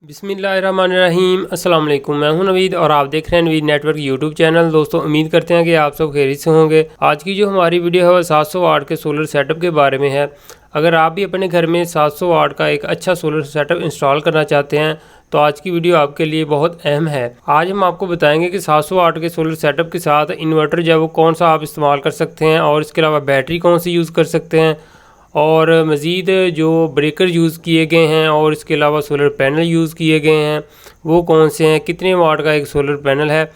बिस्मिल्लाहिर्रहमानिर्रहीम। अस्सलाम वालेकुम। मैं हूं नवीद और आप देख रहे हैं नवीद नेटवर्क यूट्यूब चैनल। दोस्तों उम्मीद करते हैं कि आप सब खैरियत से होंगे। आज की जो हमारी वीडियो है वो 700 वाट के सोलर सेटअप के बारे में है। अगर आप भी अपने घर में 700 वाट का एक अच्छा सोलर सेटअप इंस्टॉल करना चाहते हैं तो आज की वीडियो आपके लिए बहुत अहम है। आज हम आपको बताएंगे कि 700 वाट के सोलर सेटअप के साथ इन्वर्टर जो है वो कौन सा आप इस्तेमाल कर सकते हैं और इसके अलावा बैटरी कौन सी यूज़ कर सकते हैं और मज़ीद जो ब्रेकर यूज़ किए गए हैं और इसके अलावा सोलर पैनल यूज़ किए गए हैं वो कौन से हैं, कितने वाट का एक सोलर पैनल है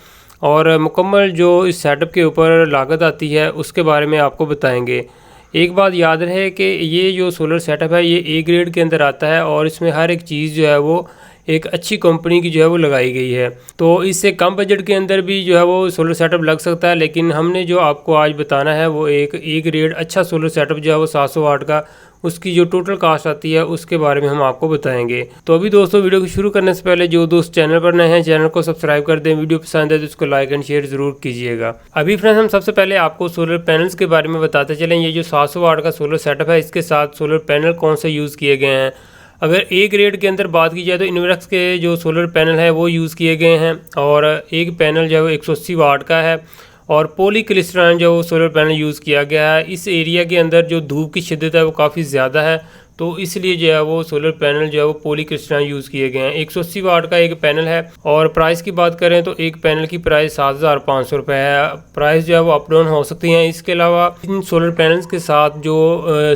और मुकम्मल जो इस सेटअप के ऊपर लागत आती है उसके बारे में आपको बताएंगे। एक बात याद रहे कि ये जो सोलर सेटअप है ये ए ग्रेड के अंदर आता है और इसमें हर एक चीज़ जो है वो एक अच्छी कंपनी की जो है वो लगाई गई है। तो इससे कम बजट के अंदर भी जो है वो सोलर सेटअप लग सकता है, लेकिन हमने जो आपको आज बताना है वो एक ए ग्रेड अच्छा सोलर सेटअप जो है वो 700 वाट का, उसकी जो टोटल कास्ट आती है उसके बारे में हम आपको बताएंगे। तो अभी दोस्तों वीडियो को शुरू करने से पहले जो दोस्त चैनल पर नए हैं चैनल को सब्सक्राइब कर दें, वीडियो पसंद है तो उसको लाइक एंड शेयर ज़रूर कीजिएगा। अभी फ्रेंड्स हम सबसे पहले आपको सोलर पैनल्स के बारे में बताते चलें। ये जो 700 वाट का सोलर सेटअप है इसके साथ सोलर पैनल कौन से यूज़ किए गए हैं। अगर ए ग्रेड के अंदर बात की जाए तो इन्वर्टर के जो सोलर पैनल है वो यूज़ किए गए हैं और एक पैनल जो है वो 180 वाट का है और पॉलीक्रिस्टलाइन जो सोलर पैनल यूज़ किया गया है। इस एरिया के अंदर जो धूप की शिद्दत है वो काफ़ी ज़्यादा है तो इसलिए जो है वो सोलर पैनल जो है वो पॉलीक्रिस्टलाइन यूज़ किए गए हैं। 180 वाट का एक पैनल है और प्राइस की बात करें तो एक पैनल की प्राइस 7,500 रुपये है। प्राइस जो है वो अप डाउन हो सकती हैं। इसके अलावा इन सोलर पैनल्स के साथ जो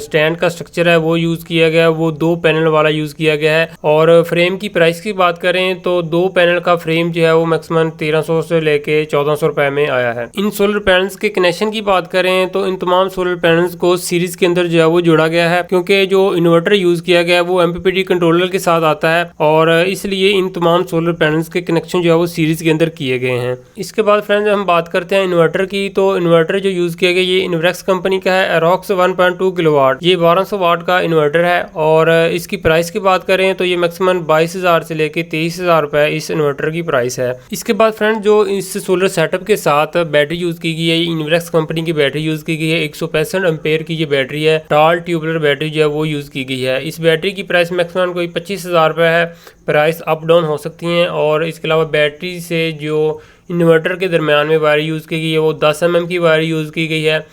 स्टैंड का स्ट्रक्चर है वो यूज़ किया गया है, वो 2 पैनल वाला यूज़ किया गया है। और फ्रेम की प्राइस की बात करें तो 2 पैनल का फ्रेम जो है वो मैक्सिमम 1300 से लेके 1400 रुपये में आया है। इन सोलर पैनल्स के कनेक्शन की बात करें तो इन तमाम सोलर पैनल्स को सीरीज के अंदर जो है वो जोड़ा गया है, क्योंकि जो इन्वर्टर यूज़ किया गया है वो MPPT कंट्रोलर के साथ आता है और इसलिए इन तमाम सोलर पैनल्स के कनेक्शन जो है वो सीरीज़ के अंदर किए गए हैं। इसके बाद फ्रेंड्स हम बात करते हैं इन्वर्टर की। तो इन्वर्टर जो यूज़ किया गया ये इन्वर्क्स कंपनी का है, एरोक्स 1.2 किलोवाट। ये 1200 वाट का इन्वर्टर है और इसकी प्राइस की बात करें तो ये मैक्सिमम 22,000 से लेके 23,000 रुपये इस इन्वर्टर की प्राइस है। इसके बाद फ्रेंड्स जो इस सोलर सेटअप के साथ बैटरी यूज़ की गई है ये इन्वर्क्स कंपनी की बैटरी यूज़ की गई है। 165 एम्पेयर की ये बैटरी है, टाल ट्यूबुलर बैटरी जो है वो यूज़ की गई है। इस बैटरी की प्राइस मैक्सिमम कोई 25,000 रुपये है। प्राइस अप डाउन हो सकती हैं। और इसके अलावा बैटरी से जो इन्वर्टर के दरमियान में वायर यूज़ की गई है वो 10 mm की वायर यूज़ की गई है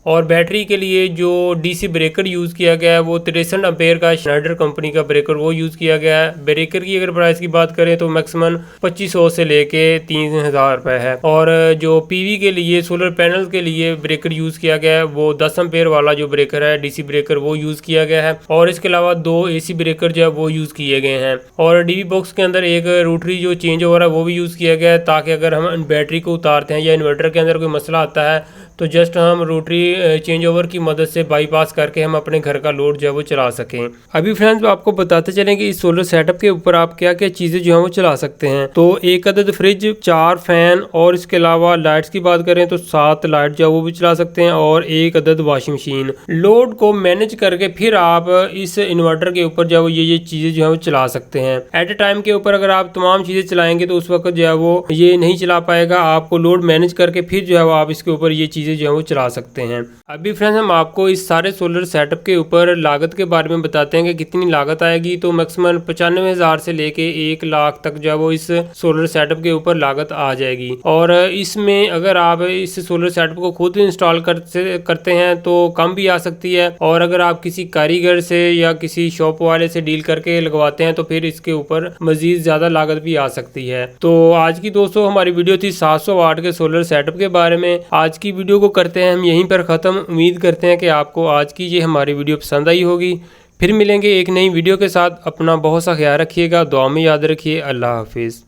और बैटरी के लिए जो DC ब्रेकर यूज़ किया गया है वो 63 एम्पेयर का शाइडर कंपनी का ब्रेकर वो यूज़ किया गया है। ब्रेकर की अगर प्राइस की बात करें तो मैक्सिमम 2500 से लेके 3,000 रुपये है। और जो PV के लिए सोलर पैनल के लिए ब्रेकर यूज़ किया गया है वो 10 एम्पेयर वाला जो ब्रेकर है DC ब्रेकर वो यूज़ किया गया है। और इसके अलावा 2 AC ब्रेकर जो है वो यूज़ किए गए हैं और DV बॉक्स के अंदर एक रोटरी जो चेंज ओवर है वो भी यूज़ किया गया है, ताकि अगर हम बैटरी को उतारते हैं या इन्वर्टर के अंदर कोई मसला आता है तो जस्ट हम रोटरी चेंज ओवर की मदद से बाईपास करके हम अपने घर का लोड जो है वो चला सकें। अभी फ्रेंड्स आपको बताते चलें कि इस सोलर सेटअप के ऊपर आप क्या क्या चीज़ें जो है वो चला सकते हैं। तो एक अदद फ्रिज, 4 फैन और इसके अलावा लाइट्स की बात करें तो 7 लाइट जो है वो भी चला सकते हैं और एक अदद वॉशिंग मशीन। लोड को मैनेज करके फिर आप इस इन्वर्टर के ऊपर जो है वो ये चीज़ें जो है वो चला सकते हैं। एट ए टाइम के ऊपर अगर आप तमाम चीज़ें चलाएंगे तो उस वक्त जो है वो ये नहीं चला पाएगा। आपको लोड मैनेज करके फिर जो है वो आप इसके ऊपर ये चीज़ें जो है वो चला सकते हैं। अभी फ्रेंड्स हम आपको इस सारे सोलर सेटअप के ऊपर लागत के बारे में बताते हैं कि कितनी लागत आएगी। तो मैक्सिमम 95,000 से लेके 1 लाख तक जो है वो इस सोलर सेटअप के ऊपर लागत आ जाएगी। और इसमें अगर आप इस सोलर सेटअप को खुद इंस्टॉल करते हैं तो कम भी आ सकती है और अगर आप किसी कारीगर से या किसी शॉप वाले से डील करके लगवाते हैं तो फिर इसके ऊपर मजीद ज़्यादा लागत भी आ सकती है। तो आज की दोस्तों हमारी वीडियो थी 700 वाट के सोलर सेटअप के बारे में। आज की वीडियो को करते हैं हम यहीं पर ख़त्म। उम्मीद करते हैं कि आपको आज की ये हमारी वीडियो पसंद आई होगी। फिर मिलेंगे एक नई वीडियो के साथ। अपना बहुत सा ख्याल रखिएगा, दुआ में याद रखिए। अल्लाह हाफिज़।